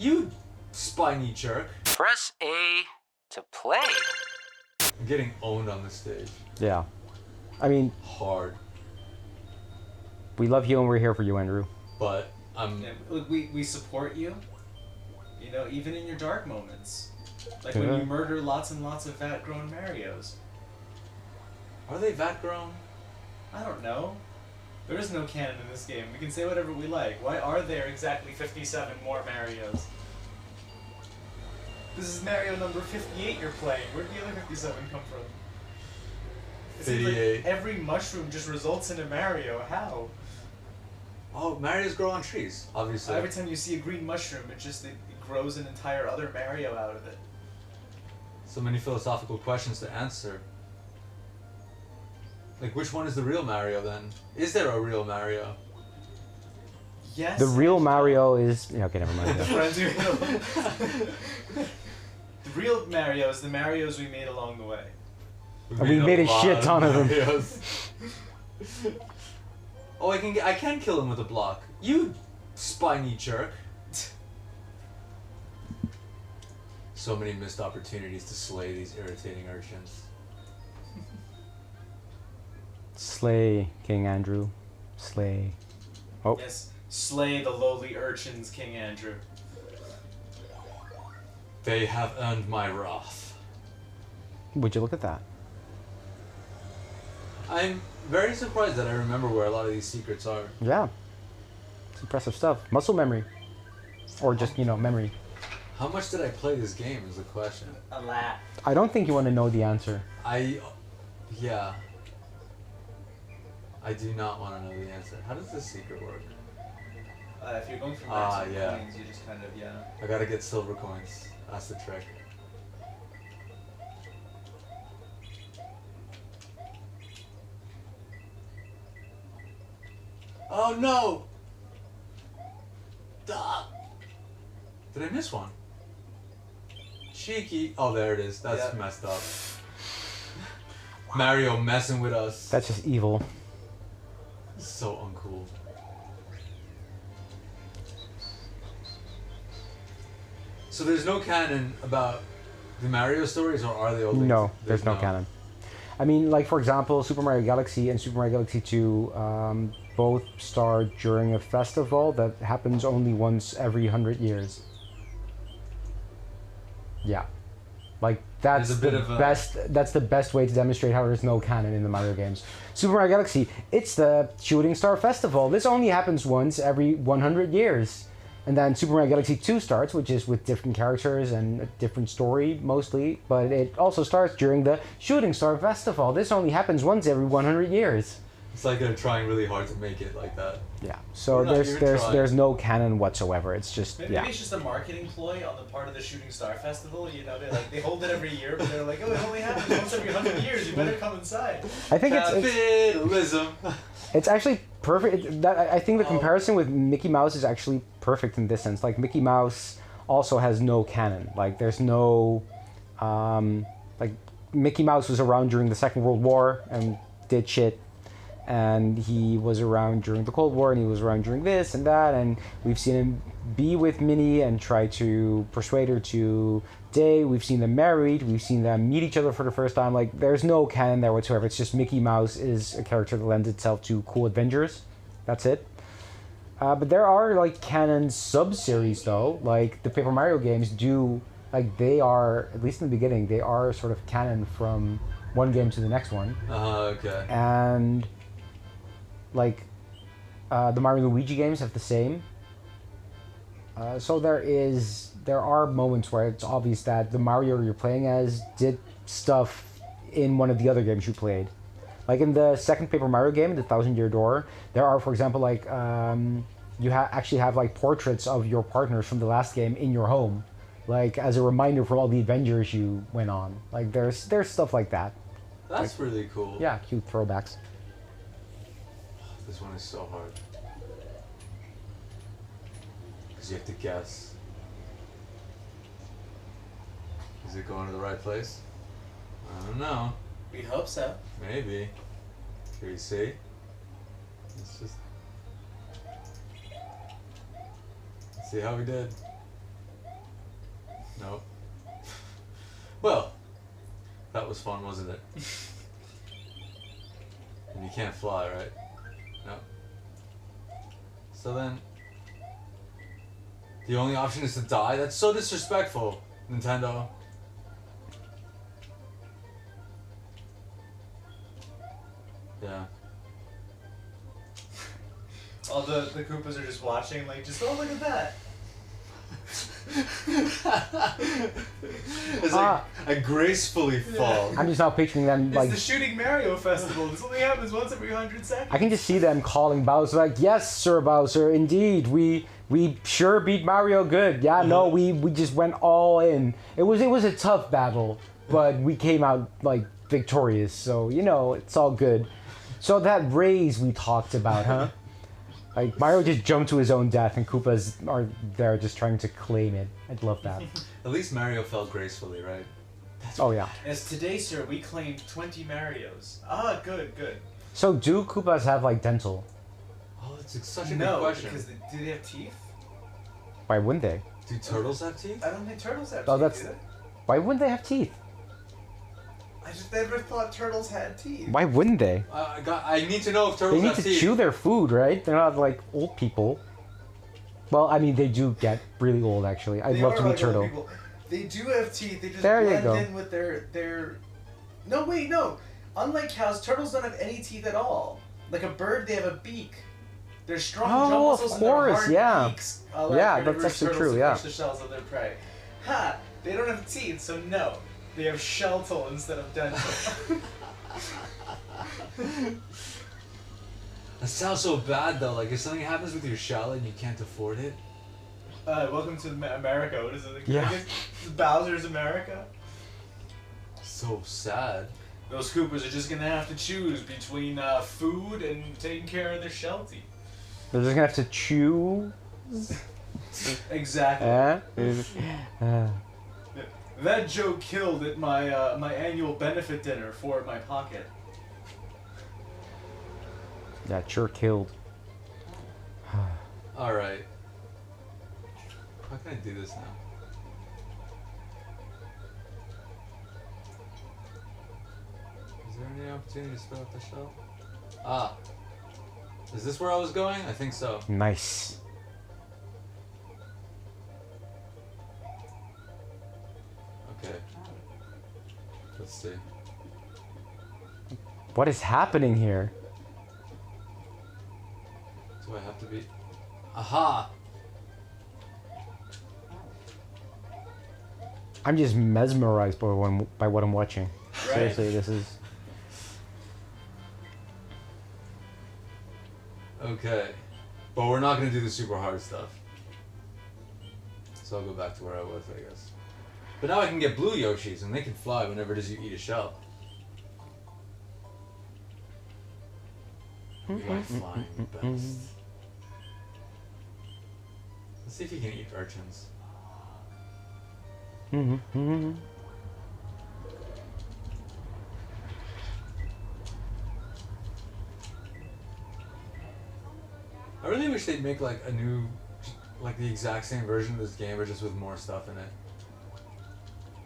You spiny jerk. Press A to play. I'm getting owned on this stage. Yeah. I mean, hard. We love you and we're here for you, Andrew. But we support you. You know, even in your dark moments. Like when you murder lots and lots of vat-grown Marios. Are they vat-grown? I don't know. There is no canon in this game. We can say whatever we like. Why are there exactly 57 more Marios? This is Mario number 58 you're playing. Where did the other 57 come from? It seems like every mushroom just results in a Mario. How? Oh, Marios grow on trees, obviously. Every time you see a green mushroom, it grows an entire other Mario out of it. So many philosophical questions to answer. Like, which one is the real Mario then? Is there a real Mario? Yes. The real Mario is... Yeah, okay, never mind. The real Mario is the Marios we made along the way. We made a shit ton of them. Oh, I can kill him with a block. You spiny jerk. So many missed opportunities to slay these irritating urchins. Slay, King Andrew. Slay. Oh. Yes, slay the lowly urchins, King Andrew. They have earned my wrath. Would you look at that? I'm very surprised that I remember where a lot of these secrets are. Yeah. It's impressive stuff. Muscle memory. Or just, you know, memory. How much did I play this game is the question. A lot. I don't think you want to know the answer. Yeah. I do not want to know the answer. How does this secret work? If you're going for maximum yeah. coins, you just kind of, I gotta get silver coins. That's the trick. Oh no! Duh. Did I miss one? Cheeky. Oh, there it is. That's messed up. Mario messing with us. That's just evil. So uncool. So there's no canon about the Mario stories, or are they all? No, there's no canon. I mean, like for example, Super Mario Galaxy and Super Mario Galaxy 2 both start during a festival that happens only once every 100 years. Yeah, like that's that's the best way to demonstrate how there's no canon in the Mario games. Super Mario Galaxy, it's the Shooting Star Festival. This only happens once every 100 years. And then Super Mario Galaxy 2 starts, which is with different characters and a different story, mostly. But it also starts during the Shooting Star Festival. This only happens once every 100 years. It's like they're trying really hard to make it like that. Yeah, so there's no canon whatsoever. It's just, maybe it's just a marketing ploy on the part of the Shooting Star Festival. You know, they hold it every year, but they're like, oh, it only happens once every 100 years. You better come inside. I think capitalism. It's actually perfect. I think the comparison with Mickey Mouse is actually perfect in this sense. Like Mickey Mouse also has no canon. Like there's no, like Mickey Mouse was around during the Second World War and did shit. And he was around during the Cold War, and he was around during this and that, and we've seen him be with Minnie and try to persuade her to date. We've seen them married. We've seen them meet each other for the first time. Like, there's no canon there whatsoever. It's just Mickey Mouse is a character that lends itself to cool adventures. That's it. But there are, like, canon sub-series, though. Like, the Paper Mario games do, like, they are, at least in the beginning, they are sort of canon from one game to the next one. Okay. And... like, the Mario and Luigi games have the same. So there are moments where it's obvious that the Mario you're playing as did stuff in one of the other games you played. Like in the second Paper Mario game, the Thousand Year Door, there are, for example, like, you actually have, like, portraits of your partners from the last game in your home. Like, as a reminder for all the adventures you went on. Like, there's stuff like that. That's like, really cool. Yeah, cute throwbacks. This one is so hard. Because you have to guess. Is it going to the right place? I don't know. We hope so. Maybe. Here you see. Let's just... see how we did. Nope. Well, that was fun, wasn't it? And you can't fly, right? No. So then, the only option is to die? That's so disrespectful, Nintendo. Yeah. All the Koopas are just watching, like, just, oh, look at that. It's like, I gracefully fall. I'm just now picturing them It's like. the Shooting Mario Festival. This only happens once every 100 seconds. I can just see them calling Bowser like, "Yes, Sir Bowser, indeed, we sure beat Mario good. Yeah, no, we just went all in. It was a tough battle, but we came out like victorious. So you know, it's all good. So that raise we talked about, huh? Like Mario just jumped to his own death, and Koopas are there just trying to claim it. I'd love that. At least Mario fell gracefully, right? Oh yeah. As today, sir, we claimed 20 Marios. Ah, good, good. So do Koopas have like dental? Oh, that's such a good No, question. because do they have teeth? Why wouldn't they? Do turtles have teeth? I don't think turtles have Oh, teeth, that's- do they? Why wouldn't they have teeth? I just never thought turtles had teeth. Why wouldn't they? I need to know if They turtles need have to teeth. chew their food, right? They're not like old people. Well, I mean, they do get really old, actually. I'd They love are to be like old turtle. people. They do have teeth. They just There you blend go. in with their. No, wait, no. Unlike cows, turtles don't have any teeth at all. Like a bird, they have a beak. They're strong jaw Oh, muscles of and their course, hard yeah. beaks allow Yeah, that's carnivorous actually turtles true, to yeah. crush the shells of their prey. Ha! They don't have teeth, so no. They have shelltal instead of dental. That sounds so bad though. Like if something happens with your shell and you can't afford it. Welcome to America. What is it? Yeah. I guess Bowser's America. So sad. Those Koopas are just gonna have to choose between food and taking care of their shell teeth. They're just gonna have to chew. Exactly. That joke killed at my my annual benefit dinner for my pocket. That sure killed. All right. How can I do this now? Is there any opportunity to spit out the shell? Ah. Is this where I was going? I think so. Nice. Okay. Let's see. What is happening here? Do I have to be? Aha! I'm just mesmerized by what I'm watching. Right. Seriously, this is. Okay. But we're not gonna do the super hard stuff. So I'll go back to where I was, I guess. But now I can get blue Yoshis, and they can fly whenever it is you eat a shell. You like flying best. Let's see if you can eat urchins. I really wish they'd make like a new, like the exact same version of this game, but just with more stuff in it.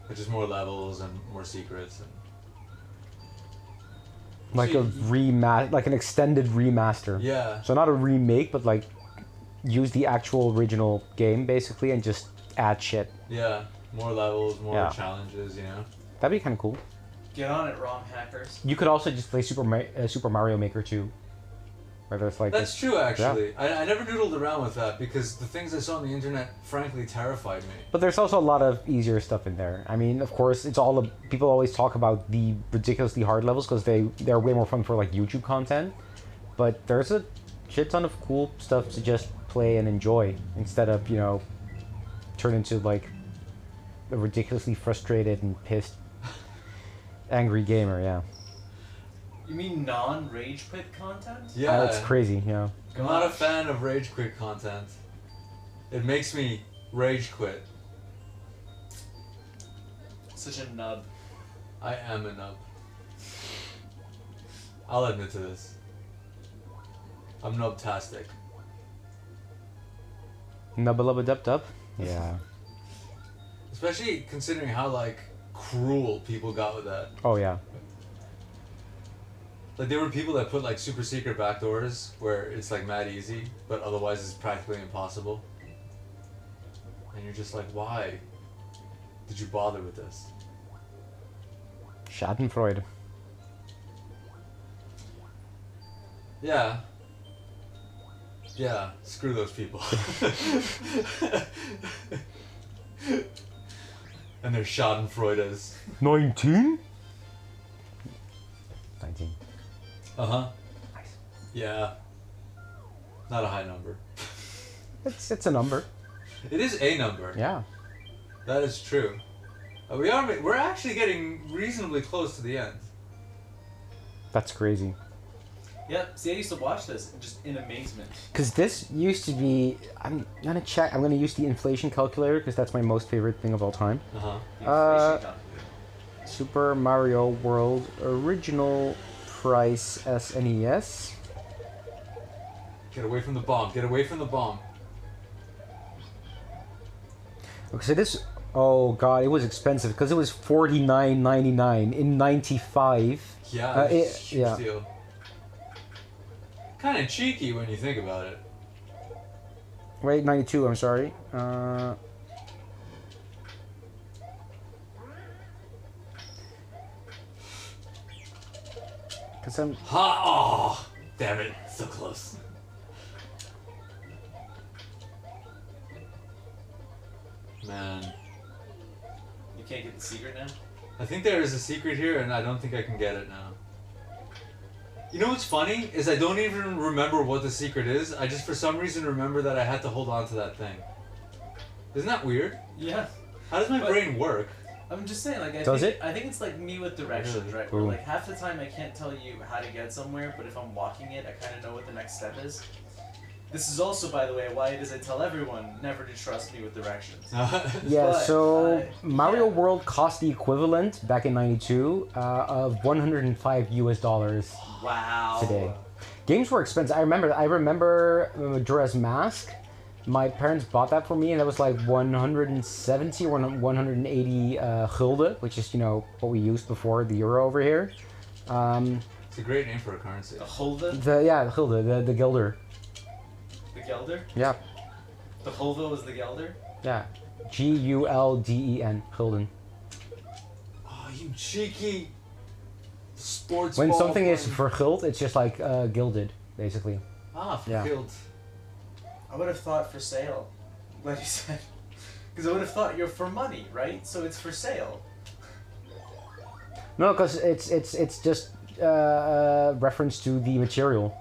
Like just more levels and more secrets and. Like a like an extended remaster. Yeah. So not a remake, but like use the actual original game basically and just add shit. Yeah. More levels, more Yeah. challenges, you know. That'd be kind of cool. Get on it, ROM hackers. You could also just play Super Mario Maker 2. Whether it's like That's true, actually. I never noodled around with that because the things I saw on the internet, frankly, terrified me. But there's also a lot of easier stuff in there. I mean, of course, it's all people always talk about the ridiculously hard levels because they're way more fun for like YouTube content. But there's a shit ton of cool stuff to just play and enjoy instead of turn into like a ridiculously frustrated and pissed, angry gamer. Yeah. You mean non-rage quit content? Yeah. That's crazy. Yeah. I'm not a fan of rage quit content. It makes me rage quit. Such a nub. I am a nub. I'll admit to this. I'm nubtastic. Nubba lubba dub dub. Yeah. Especially considering how like cruel people got with that. Oh yeah. Like there were people that put like super secret backdoors where it's like mad easy, but otherwise it's practically impossible. And you're just like, why did you bother with this? Schadenfreude. Yeah. Yeah, screw those people. And their Schadenfreudes. 19? 19. Uh-huh. Nice. Yeah. Not a high number. It's a number. It is a number. Yeah. That is true. We're actually getting reasonably close to the end. That's crazy. Yep. See, I used to watch this just in amazement. Because this used to be... I'm gonna check. I'm gonna use the inflation calculator because that's my most favorite thing of all time. Uh-huh. Super Mario World original price SNES. Get away from the bomb. Get away from the bomb. Okay, so this... Oh god, it was expensive because it was $49.99 in '95. Yeah, it's a huge yeah. deal. Kind of cheeky when you think about it. Wait, 92. I'm sorry. Cause I'm... Ha! Oh, damn it! So close. Man, You can't get the secret now? I think there is a secret here, and I don't think I can get it now. You know what's funny is I don't even remember what the secret is. I just for some reason remember that I had to hold on to that thing. Isn't that weird? Yeah. How does my But- brain work? I'm just saying, like, Does I think it's like me with directions, Really? right? Where, Ooh. like, half the time I can't tell you how to get somewhere, but if I'm walking it, I kind of know what the next step is. This is also, by the way, why it is I tell everyone never to trust me with directions. Yeah, But, so Mario yeah. World cost the equivalent back in '92 of $105 US Wow. today. Games were expensive. I remember Majora's Mask. My parents bought that for me, and that was like 170 or 180 gulden, which is, you know, what we used before the euro over here. It's a great name for a currency. The Hulda? The gulden, the gilder. The Gelder? Yeah, The Hulda was the Gelder? yeah. Gulden, gulden. Oh, you cheeky sports When ball something is playing- for guld, it's just like gilded, basically. Ah, Yeah. fulfilled. I would have thought for sale. Like you said. Because I would have thought you're for money, right? So it's for sale. No, because it's just reference to the material.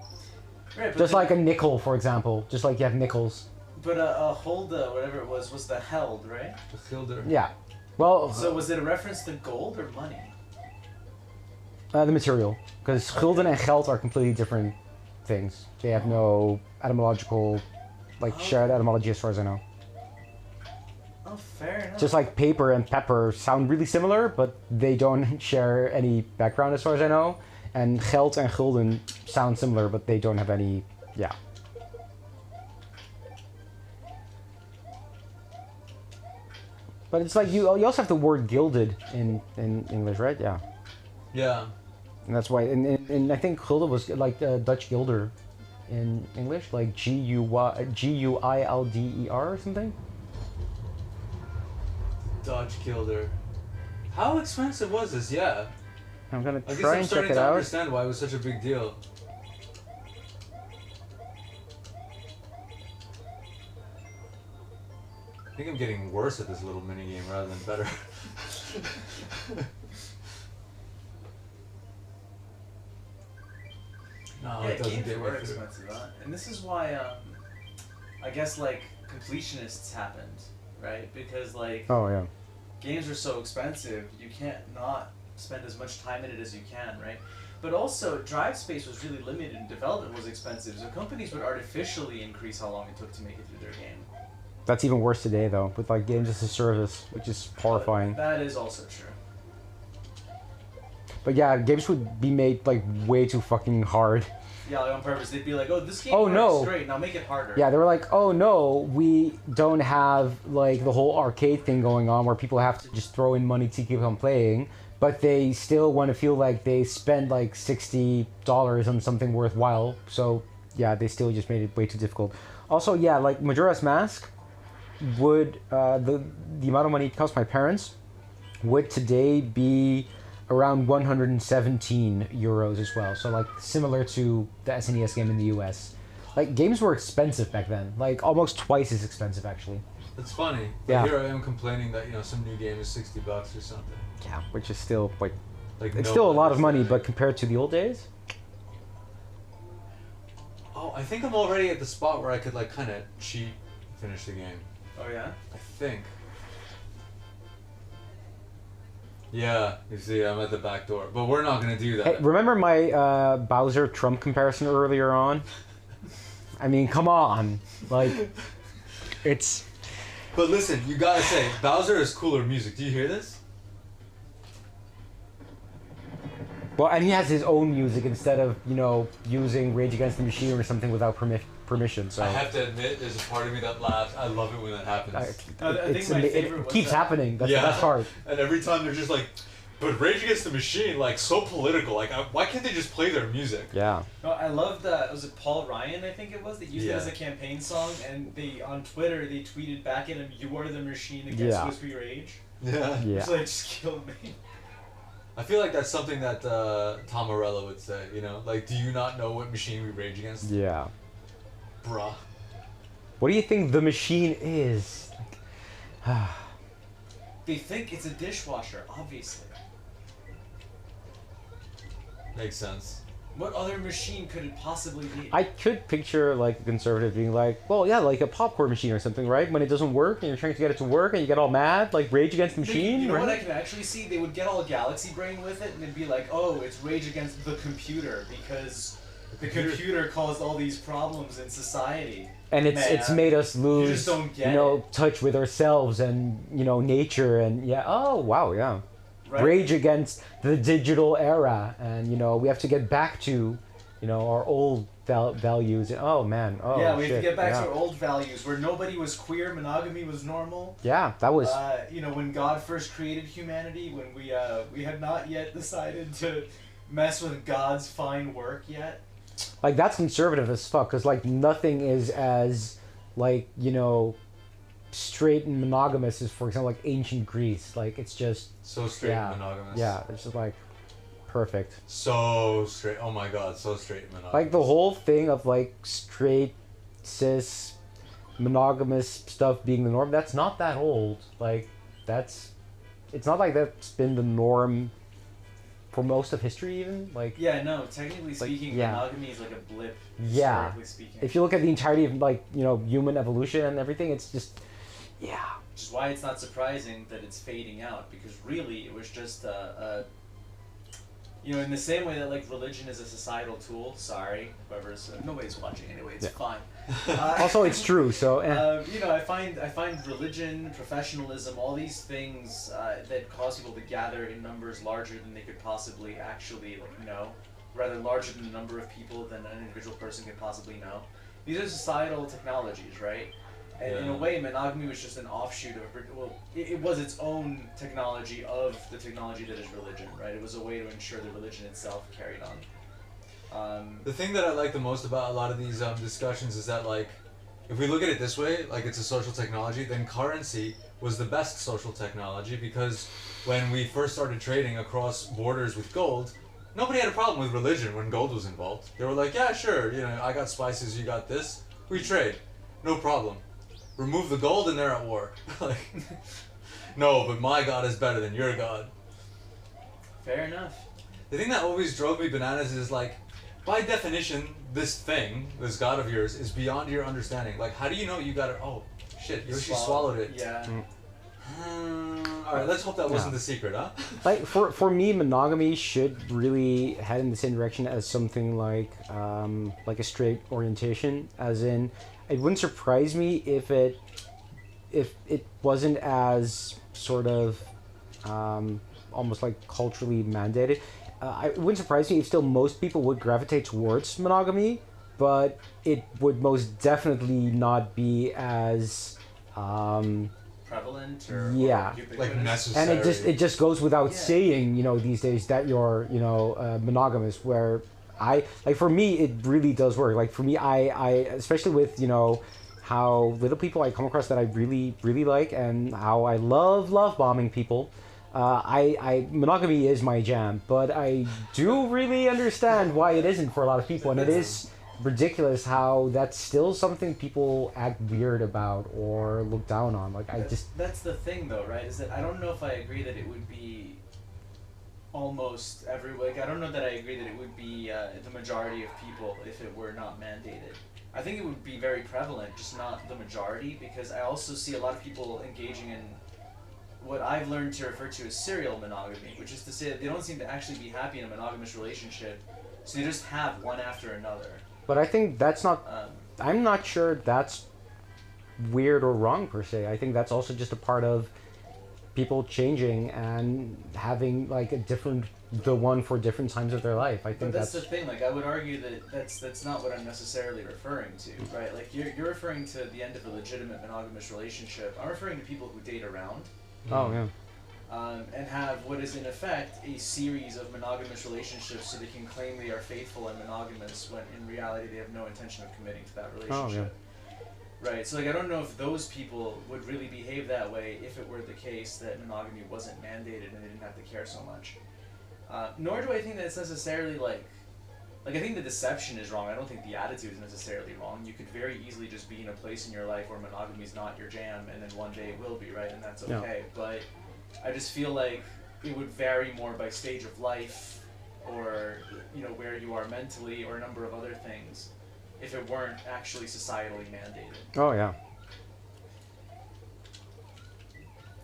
Right, but Just then- like a nickel, for example. Just like you have nickels. But a Hulda, whatever it was the held, right? Fulfilled. Yeah. Well, So was it a reference to gold or money? the material. Because gulden and geld are completely different things. They have no etymological, like, shared etymology as far as I know. Oh, fair enough. Just like paper and pepper sound really similar, but they don't share any background as far as I know. And geld and gulden sound similar, but they don't have any, yeah. But it's like you also have the word gilded in English, right? Yeah. Yeah. And that's why, and I think gulden was like Dutch gilder in English, like Guilder or something. Dodge Gilder. How expensive was this? Yeah. I'm gonna I guess try I'm and check starting it to out. understand why it was such a big deal. I think I'm getting worse at this little mini game rather than better. No, yeah, it doesn't games get were way through. expensive, huh? And this is why, I guess, like, completionists happened, right? Because, like, Oh yeah. games are so expensive, you can't not spend as much time in it as you can, right? But also, drive space was really limited and development was expensive, so companies would artificially increase how long it took to make it through their game. That's even worse today though, with like games as a service, which is horrifying. That is also true. But yeah, games would be made like way too fucking hard. Yeah, like on purpose. They'd be like, "Oh, this game Oh, works no. great. Now make it harder." Yeah, they were like, oh no, we don't have like the whole arcade thing going on where people have to just throw in money to keep on playing, but they still want to feel like they spend like $60 on something worthwhile. So yeah, they still just made it way too difficult. Also, yeah, like Majora's Mask would the amount of money it cost my parents would today be around 117 euros as well. So like similar to the SNES game in the US. Like games were expensive back then, like almost twice as expensive actually. It's funny. Yeah. Here I am complaining that some new game is $60 or something. Yeah, which is still like Like it's no still a lot of money, understanding. but compared to the old days, Oh, I think I'm already at the spot where I could like kind of cheat, finish the game. Oh yeah. I think. Yeah, you see, I'm at the back door, but we're not gonna do that. hey, remember my Bowser Trump comparison earlier on? I mean, come on, like it's. But listen, you gotta say, Bowser has cooler music. Do you hear this? Well, and he has his own music instead of, using Rage Against the Machine or something without permission. So I have to admit, there's a part of me that laughs. I love it when that happens. I think my favorite it was keeps that- happening. That's the best part. And every time they're just like, but Rage Against the Machine, like so political. Like, why can't they just play their music? Yeah. No, I love that. Was it Paul Ryan? I think it was. They used it Yeah. as a campaign song, and they on Twitter they tweeted back at him, "You are the machine against Yeah. Wispy Rage." Yeah. Yeah. It's like just kill me. I feel like that's something that Tom Morello would say. Like, do you not know what machine we rage against, Yeah. bruh? What do you think the machine is? They think it's a dishwasher, obviously. Makes sense. What other machine could it possibly be? I could picture like a conservative being like, well, yeah, like a popcorn machine or something, right? When it doesn't work and you're trying to get it to work and you get all mad, like Rage Against the Machine, You know right? what I can actually see? They would get all Galaxy Brain with it, and it'd be like, "Oh, it's Rage Against the computer because the computer caused all these problems in society." And it's Man, made us lose, just don't get touch with ourselves and nature and yeah. Oh wow, yeah. Right? Rage against the digital era, and we have to get back to, our old values. Oh man, oh yeah, we shit. have to get back yeah. to our old values where nobody was queer, monogamy was normal. Yeah, that was. When God first created humanity, when we had not yet decided to mess with God's fine work yet. Like that's conservative as fuck, because like nothing is as like straight and monogamous as, for example, like ancient Greece. Like it's just So straight yeah, and monogamous. yeah, it's just like perfect. So straight. Oh my god, so straight and monogamous. Like the whole thing of like straight, cis, monogamous stuff being the norm. That's not that old. Like it's not like that's been the norm for most of history even. Like Yeah, no, technically speaking, yeah. monogamy is like a blip. Yeah. Historically speaking. if you look at the entirety of like human evolution and everything, it's just yeah. Which is why it's not surprising that it's fading out, because really it was just in the same way that like religion is a societal tool. Sorry, nobody's watching anyway. It's fine. Also, it's true. So I find religion, professionalism, all these things that cause people to gather in numbers larger than they could possibly actually know, rather larger than the number of people than an individual person could possibly know. These are societal technologies, right? And in a way, monogamy was just an offshoot of it was its own technology of the technology that is religion, right? It was a way to ensure the religion itself carried on. The thing that I like the most about a lot of these discussions is that, like, if we look at it this way, like it's a social technology, then currency was the best social technology, because when we first started trading across borders with gold, nobody had a problem with religion when gold was involved. They were like, yeah, sure, I got spices, you got this, we trade, no problem. Remove the gold and they're at war. Like, no, but my god is better than your god. Fair enough. The thing that always drove me bananas is, like, by definition, this thing, this god of yours, is beyond your understanding. Like, how do you know you got it? Oh, shit, Yoshi swallowed it. Yeah. Alright, let's hope that wasn't the secret, huh? like for me, monogamy should really head in the same direction as something like a straight orientation, as in it wouldn't surprise me if it wasn't as sort of almost like culturally mandated. it wouldn't surprise me if still most people would gravitate towards monogamy, but it would most definitely not be as prevalent or yeah. or ubiquitous. Like necessary. And it just goes without Yeah. saying, these days that you're monogamous. Where for me it really does work. Like for me, I especially with how little people I come across that I really really like, and how I love bombing people. Monogamy is my jam, but I do really understand why it isn't for a lot of people, and it is ridiculous how that's still something people act weird about or look down on. Like That's the thing, though, right? Is that I don't know if I agree that it would be almost I don't know that I agree that it would be the majority of people if it were not mandated. I think it would be very prevalent, just not the majority, because I also see a lot of people engaging in what I've learned to refer to as serial monogamy, which is to say that they don't seem to actually be happy in a monogamous relationship, so they just have one after another. But I think that's not. I'm not sure that's weird or wrong per se. I think that's also just a part of people changing and having like the one for different times of their life. I think that's the thing. Like I would argue that that's not what I'm necessarily referring to, right? Like you're referring to the end of a legitimate monogamous relationship. I'm referring to people who date around. Oh yeah. And have what is in effect a series of monogamous relationships, so they can claim they are faithful and monogamous when in reality they have no intention of committing to that relationship. Oh, yeah. Right. So like I don't know if those people would really behave that way if it were the case that monogamy wasn't mandated and they didn't have to care so much. Nor do I think that it's necessarily like I think the deception is wrong. I don't think the attitude is necessarily wrong. You could very easily just be in a place in your life where monogamy is not your jam, and then one day it will be, right? And that's okay. Yeah. But I just feel like it would vary more by stage of life, or where you are mentally, or a number of other things, if it weren't actually societally mandated. Oh yeah.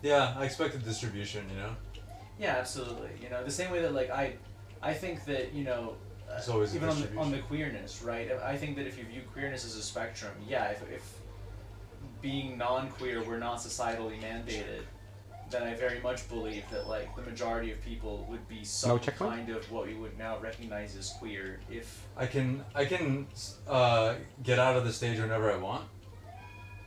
Yeah, I expected distribution, Yeah, absolutely. The same way that I think that It's always a even on distribution. the queerness, right? I think that if you view queerness as a spectrum, yeah, if being non-queer were not societally mandated, then I very much believe that the majority of people would be some kind of what we would now recognize as queer. If I can get out of the stage whenever I want.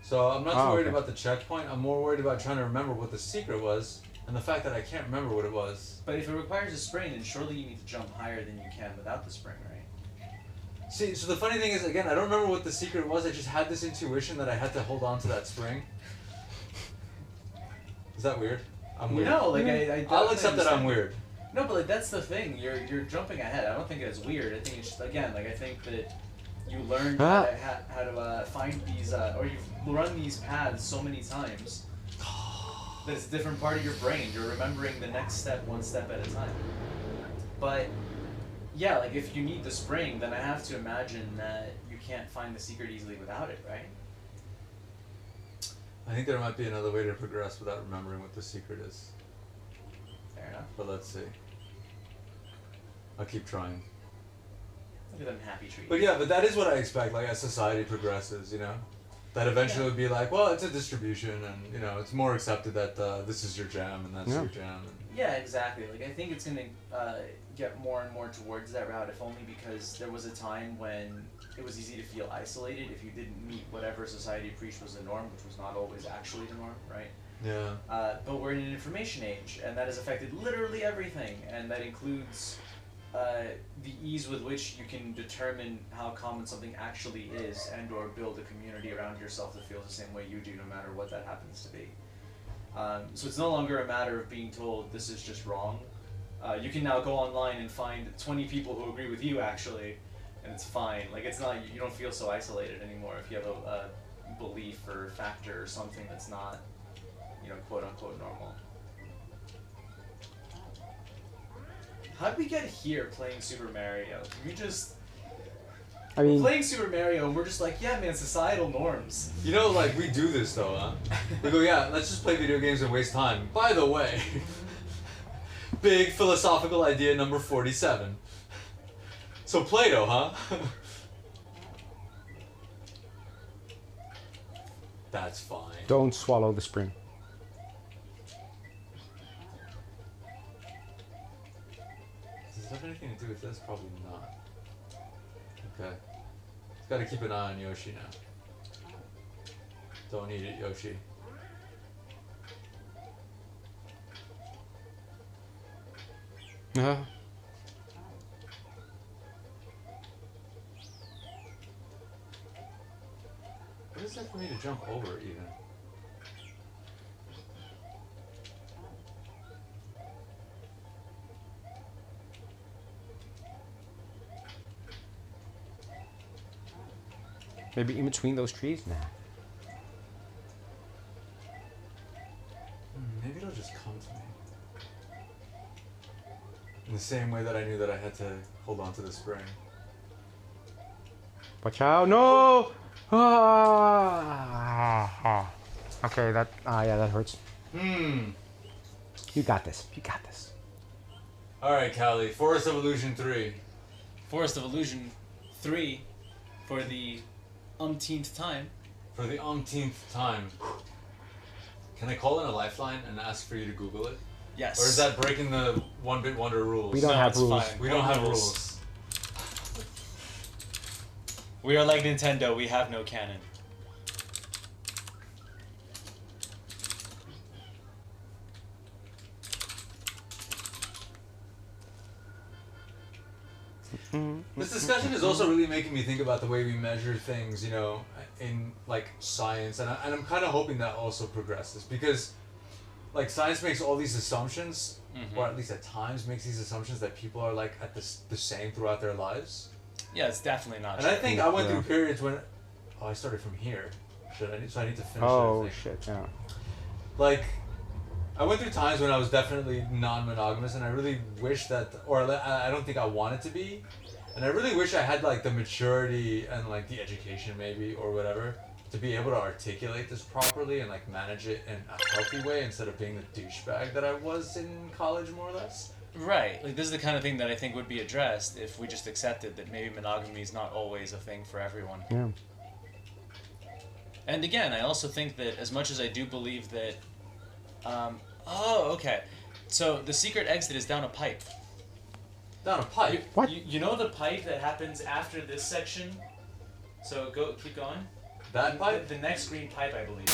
So I'm not too worried about the checkpoint. I'm more worried about trying to remember what the secret was, and the fact that I can't remember what it was. But if it requires a spring, then surely you need to jump higher than you can without the spring, right? See, so the funny thing is, again, I don't remember what the secret was. I just had this intuition that I had to hold on to that spring. Is that weird? I'm weird. No, I'll accept that I'm weird. No, but that's the thing. You're jumping ahead. I don't think it's weird. I think it's just, again, I think that you learn how to find these, or you've run these paths so many times that it's a different part of your brain. You're remembering the next step one step at a time. But yeah, if you need the spring, then I have to imagine that you can't find the secret easily without it, right? I think there might be another way to progress without remembering what the secret is. Fair enough. But let's see. I'll keep trying. Look at them happy trees. But yeah, but that is what I expect, as society progresses, That eventually would be well, it's a distribution, and, it's more accepted that this is your jam, and that's your jam. And yeah, exactly. I think it's going to get more and more towards that route, if only because there was a time when it was easy to feel isolated if you didn't meet whatever society preached was the norm, which was not always actually the norm, right? Yeah. But we're in an information age, and that has affected literally everything, and that includes the ease with which you can determine how common something actually is, and or build a community around yourself that feels the same way you do, no matter what that happens to be. So it's no longer a matter of being told this is just wrong. You can now go online and find 20 people who agree with you, actually, and it's fine. It's not, you don't feel so isolated anymore if you have a belief or factor or something that's not, quote unquote normal. How'd we get here playing Super Mario? We just... we're playing Super Mario and we're just yeah man, societal norms. We do this though, huh? We go, yeah, let's just play video games and waste time. By the way, big philosophical idea number 47. So Plato, huh? That's fine. Don't swallow the spring. Does it have anything anything to do with this? Probably not. Okay. Gotta keep an eye on Yoshi now. Don't eat it, Yoshi. What is that for me to jump over, even? Maybe in between those trees? Nah. Maybe it'll just come to me. In the same way that I knew that I had to hold on to the spring. Watch out! No! Ah. Okay, that. Yeah, that hurts. You got this. You got this. Alright, Callie. Forest of Illusion 3. Forest of Illusion 3 for the umpteenth time. For the umpteenth time. Can I call in a lifeline and ask for you to Google it? Yes. Or is that breaking the one-bit wonder rules? We don't have it's rules. fine. We don't have rules. We are like Nintendo, we have no canon. This discussion is also really making me think about the way we measure things, you know, in like science, and I'm kind of hoping that also progresses, because like science makes all these assumptions, or at least at times makes these assumptions that people are like at the same throughout their lives. Yeah, it's definitely not And true. I think I went through periods when, I started from here. So I need to finish. Oh it, shit! Yeah. Like, I went through times when I was definitely non-monogamous, and I really wish that, or I don't think I wanted to be, and I really wish I had like the maturity and like the education maybe or whatever to be able to articulate this properly and like manage it in a healthy way instead of being the douchebag that I was in college, more or less. Right. Like, this is the kind of thing that I think would be addressed if we just accepted that maybe monogamy is not always a thing for everyone. Yeah. And again, I also think that as much as I do believe that... oh, okay. So the secret exit is down a pipe. Down a pipe? What? You know the pipe that happens after this section? So keep going. That pipe? The next green pipe, I believe.